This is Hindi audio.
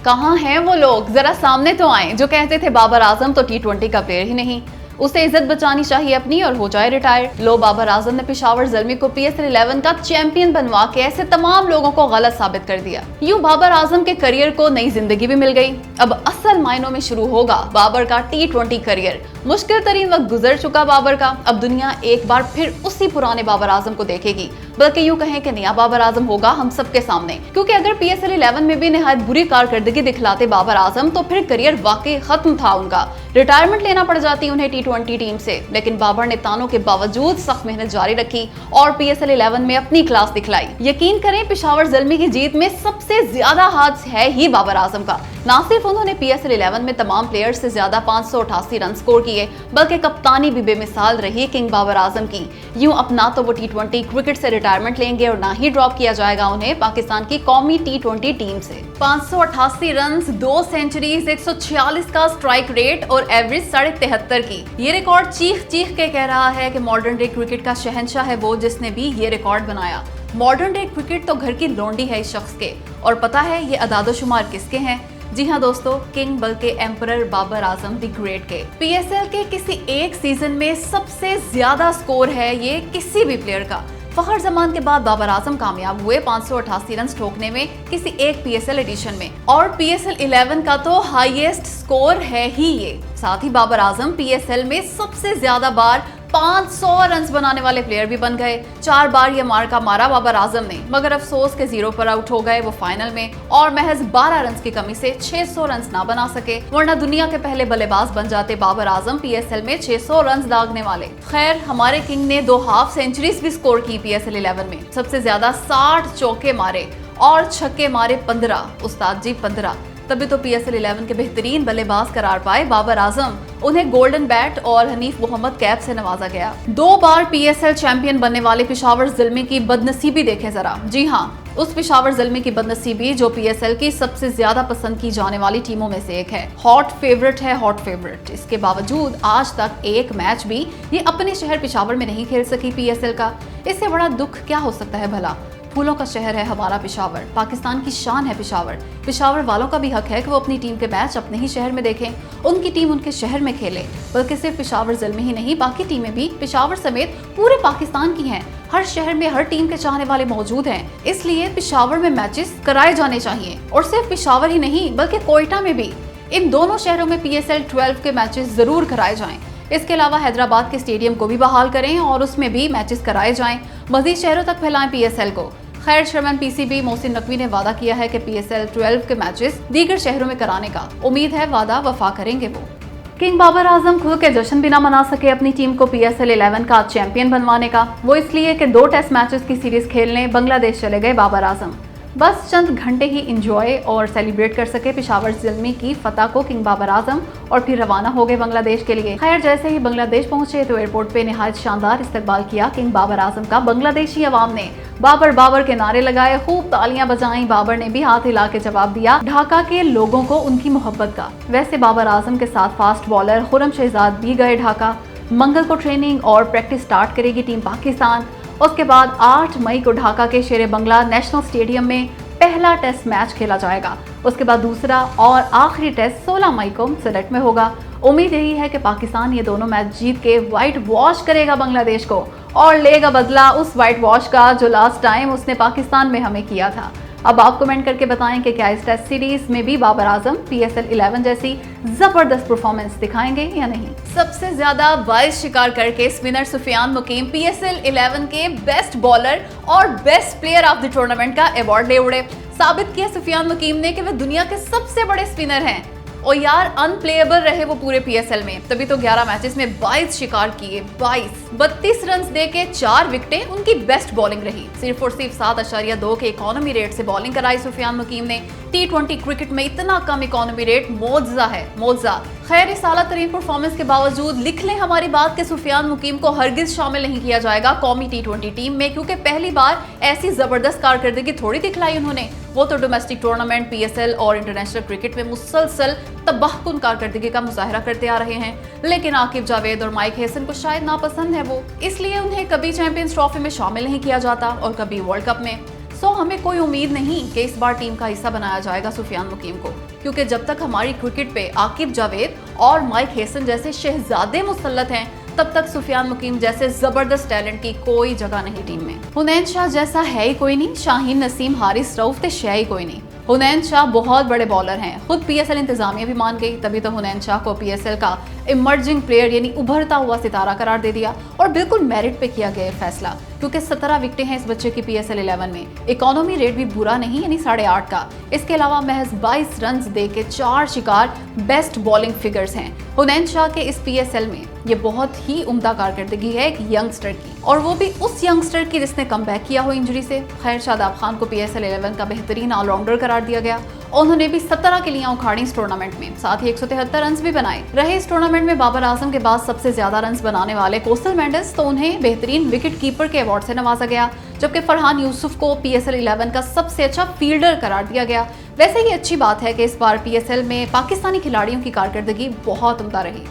कहाँ हैं वो लोग, जरा सामने तो आए जो कहते थे बाबर आजम तो T20 का प्लेयर ही नहीं, उसे इज्जत बचानी चाहिए अपनी और हो जाए रिटायर। लो, बाबर आजम ने पेशावर ज़ल्मी को PSL 11 का चैंपियन बनवा के ऐसे तमाम लोगों को गलत साबित कर दिया। यूं बाबर आजम के करियर को नई जिंदगी भी मिल गई। अब असल मायनों में शुरू होगा बाबर का T20 करियर। मुश्किल तरीन वक्त गुजर चुका बाबर का, अब दुनिया एक बार फिर उसी पुराने बाबर आजम को देखेगी, बल्कि यूं कहें कि नया बाबर आजम होगा हम सबके सामने। क्योंकि अगर PSL 11 में भी निहायत बुरी कारकर्दगी दिखलाते बाबर आजम तो फिर करियर वाकई खत्म था उनका। रिटायरमेंट लेना पड़ जाती उन्हें T20 टीम से, लेकिन बाबर ने तानों के बावजूद सख्त मेहनत जारी रखी और PSL 11 में अपनी क्लास दिखलाई। यकीन करें, पेशावर ज़ल्मी की जीत में सबसे ज्यादा हाथ है ही बाबर आजम का। ना सिर्फ उन्होंने PSL 11 में तमाम प्लेयर्स से ज्यादा 588 रन स्कोर किए, बल्कि कप्तानी भी बेमिसाल रही किंग बाबर आजम की। यूं अपना तो वो T20 क्रिकेट से रिटायरमेंट लेंगे और ना ही ड्रॉप किया जाएगा उन्हें पाकिस्तान की कौमी T20 टीम से। 588 रन, 2 सेंचुरीज, 146 का स्ट्राइक रेट और एवरेज 73.5 की। ये रिकॉर्ड चीख चीख के कह रहा है कि मॉडर्न डे क्रिकेट का शहंशाह है वो, जिसने भी ये रिकॉर्ड बनाया। मॉडर्न डे क्रिकेट तो घर की लौंडी है इस शख्स के। और पता है ये अदादोशुमार किसके हैं? जी हाँ दोस्तों, किंग बल्कि emperor Babar Azam the great के। PSL के किसी एक सीजन में सबसे ज्यादा स्कोर है ये किसी भी प्लेयर का। फखर जमान के बाद बाबर आजम कामयाब हुए 588 रन ठोकने में किसी एक PSL एडिशन में, और PSL 11 का तो हाईएस्ट स्कोर है ही ये। साथ ही बाबर आजम PSL में सबसे ज्यादा बार 500 रन बनाने वाले प्लेयर भी बन गए। 4 बार ये मार्का मारा बाबर आजम ने, मगर अफसोस के 0 पर आउट हो गए वो फाइनल में, और महज 12 रन की कमी से 600 रन ना बना सके, वरना दुनिया के पहले बल्लेबाज बन जाते बाबर आजम PSL में 600 रन दागने वाले। खैर, हमारे किंग ने 2 हाफ सेंचुरीज भी स्कोर की PSL 11 में। सबसे ज्यादा 60 चौके मारे और छक्के मारे 15, उस्ताद जी 15। तभी तो PSL 11 के बेहतरीन बल्लेबाज करार पाए बाबर आजम। उन्हें गोल्डन बैट और हनीफ मोहम्मद कैप से नवाजा गया। 2 बार PSL चैंपियन बनने वाले पेशावर ज़ल्मी की बदनसीबी देखें जरा। जी हाँ, उस पेशावर ज़ल्मी की बदनसीबी जो PSL की सबसे ज्यादा पसंद की जाने वाली टीमों में से एक है। हॉट फेवरेट है, हॉट फेवरेट। इसके बावजूद आज तक एक मैच भी ये अपने शहर पेशावर में नहीं खेल सकी PSL का। इससे बड़ा दुख क्या हो सकता है भला? फूलों का शहर है हमारा पेशावर, पाकिस्तान की शान है पेशावर। पेशावर वालों का भी हक है कि वो अपनी टीम के मैच अपने ही शहर में देखें, उनकी टीम उनके शहर में खेले। बल्कि सिर्फ पेशावर ज़ल्मी ही नहीं, बाकी टीमें भी पेशावर समेत पूरे पाकिस्तान की हैं। हर शहर में हर टीम के चाहने वाले मौजूद हैं, इसलिए पेशावर में मैचेस कराए जाने चाहिए। और सिर्फ पेशावर ही नहीं, बल्कि कोयटा में भी। इन दोनों शहरों में PSL 12 के मैचेस जरूर कराए जाएं। इसके अलावा हैदराबाद के स्टेडियम को भी बहाल करें और उसमें भी मैचेस कराए जाएं। मजीद शहरों तक फैलाएं PSL को। खैर, चेयरमैन PCB मोहसिन नकवी ने वादा किया है कि PSL 12 के मैचेस दीगर शहरों में कराने का। उम्मीद है वादा वफा करेंगे वो। किंग बाबर आजम खुद के जश्न भी ना मना सके अपनी टीम को PSL 11 का चैंपियन बनवाने का, वो इसलिए कि 2 टेस्ट मैचेस की सीरीज खेलने बांग्लादेश चले गए बाबर आजम। बस चंद घंटे ही इंजॉय और सेलिब्रेट कर सके पेशावर ज़ल्मी की फतह को किंग बाबर आजम, और फिर रवाना हो गए बांग्लादेश के लिए। खैर, जैसे ही बांग्लादेश पहुंचे तो एयरपोर्ट पे निहायत शानदार इस्तकबाल किया किंग बाबर आजम का। बांग्लादेशी अवाम ने बाबर बाबर के नारे लगाए, खूब तालियां बजाईं। बाबर ने भी हाथ हिला के जवाब दिया ढाका के लोगों को उनकी मोहब्बत का। वैसे बाबर आजम के साथ फास्ट बॉलर खुर्रम शहजाद भी गए ढाका। मंगल को ट्रेनिंग और प्रैक्टिस स्टार्ट करेगी टीम पाकिस्तान। उसके बाद 8 मई को ढाका के शेरे बंगला नेशनल स्टेडियम में पहला टेस्ट मैच खेला जाएगा। उसके बाद दूसरा और आखिरी टेस्ट 16 मई को सिलेट में होगा। उम्मीद यही है कि पाकिस्तान ये दोनों मैच जीत के व्हाइट वॉश करेगा बांग्लादेश को और लेगा बदला उस व्हाइट वॉश का जो लास्ट टाइम उसने पाकिस्तान में हमें किया था। अब आप कमेंट करके बताएं कि क्या इस टेस्ट सीरीज में भी बाबर आजम PSL 11 जैसी जबरदस्त परफॉर्मेंस दिखाएंगे या नहीं। सबसे ज्यादा 22 शिकार करके स्पिनर सुफियान मुकीम PSL 11 के बेस्ट बॉलर और best player of the tournament का अवार्ड ले उड़े। साबित किया सुफियान मुकीम ने कि वे दुनिया के सबसे बड़े स्पिनर हैं। और यार, अनप्लेएबल रहे वो पूरे PSL में, तभी तो 11 मैचेस में 22 शिकार किए। 32 रन दे के 4 विकेटें उनकी बेस्ट बॉलिंग रही। सिर्फ और सिर्फ 7.2 के इकोनॉमी रेट से बॉलिंग कराई सुफियान मुकीम ने। T20 क्रिकेट में इतना कम इकोनॉमी रेट मौजज़ा है, मौजज़ा। खैर, इस आला तरीन परफॉर्मेंस के बावजूद लिख लें हमारी बात कि सुफियान मुकीम को हरगिज शामिल नहीं किया जाएगा कौमी T20 टीम में, क्योंकि पहली बार ऐसी जबरदस्त कारकर्दगी थोड़ी दिखलाई उन्होंने। वो तो डोमेस्टिक टूर्नामेंट PSL और इंटरनेशनल क्रिकेट में मुसलसल तबाहकुन कारकर्दगी का मुजाहरा करते आ रहे हैं। लेकिन आकिब जावेद और माइक हेसन को शायद नापसंद है वो, इसलिए उन्हें कभी चैंपियंस ट्रॉफी में शामिल नहीं किया जाता और कभी वर्ल्ड कप में। सो हमें कोई उम्मीद नहीं कि इस बार टीम का हिस्सा बनाया जाएगा सुफियान मुकीम को, क्योंकि जब तक हमारी क्रिकेट पे आकिब जावेद और माइक हेसन जैसे शहजादे मुसल्लत हैं, तब तक सुफियान मुकीम जैसे जबरदस्त टैलेंट की कोई जगह नहीं टीम में। हुनैन शाह जैसा है ही कोई नहीं, शाहीन नसीम, हारिस रऊफ ते शह ही कोई नहीं। हुनैन शाह बहुत बड़े बॉलर हैं, खुद पीएसएल इंतजामिया भी मान गई, तभी तो हुनैन शाह को पीएसएल का इमर्जिंग प्लेयर यानी उभरता हुआ सितारा करार दे दिया। और बिल्कुल मेरिट पे किया गया फैसला, क्योंकि 17 विकेटें हैं इस बच्चे की पीएसएल 11 में। इकोनॉमी रेट भी बुरा नहीं यानी 8.5 का। इसके अलावा महज 22 रन दे के 4 शिकार, बेस्ट बॉलिंग फिगर्स हैं। हुनैन शाह के इस पीएसएल में ये बहुत ही उम्दा कारकर्दगी है एक यंगस्टर की, और वो भी उस यंगस्टर की जिसने कमबैक किया हो इंजरी से। खैर, शादाब खान को पीएसएल 11 का बेहतरीन ऑलराउंडर करार दिया गया। उन्होंने भी 17 किलियां उखाड़ी इस टूर्नामेंट में, साथ ही 173 रन भी बनाए। रहे इस टूर्नामेंट में बाबर आजम के बाद सबसे ज्यादा रन बनाने वाले कोस्टल मेंडिस, तो उन्हें बेहतरीन विकेट कीपर के अवार्ड से नवाजा गया, जबकि फरहान यूसुफ को पीएसएल 11 का सबसे अच्छा फील्डर करार दिया गया। वैसे ही अच्छी बात है कि इस बार पीएसएल में पाकिस्तानी खिलाड़ियों की कारकर्दगी बहुत उम्दा रही।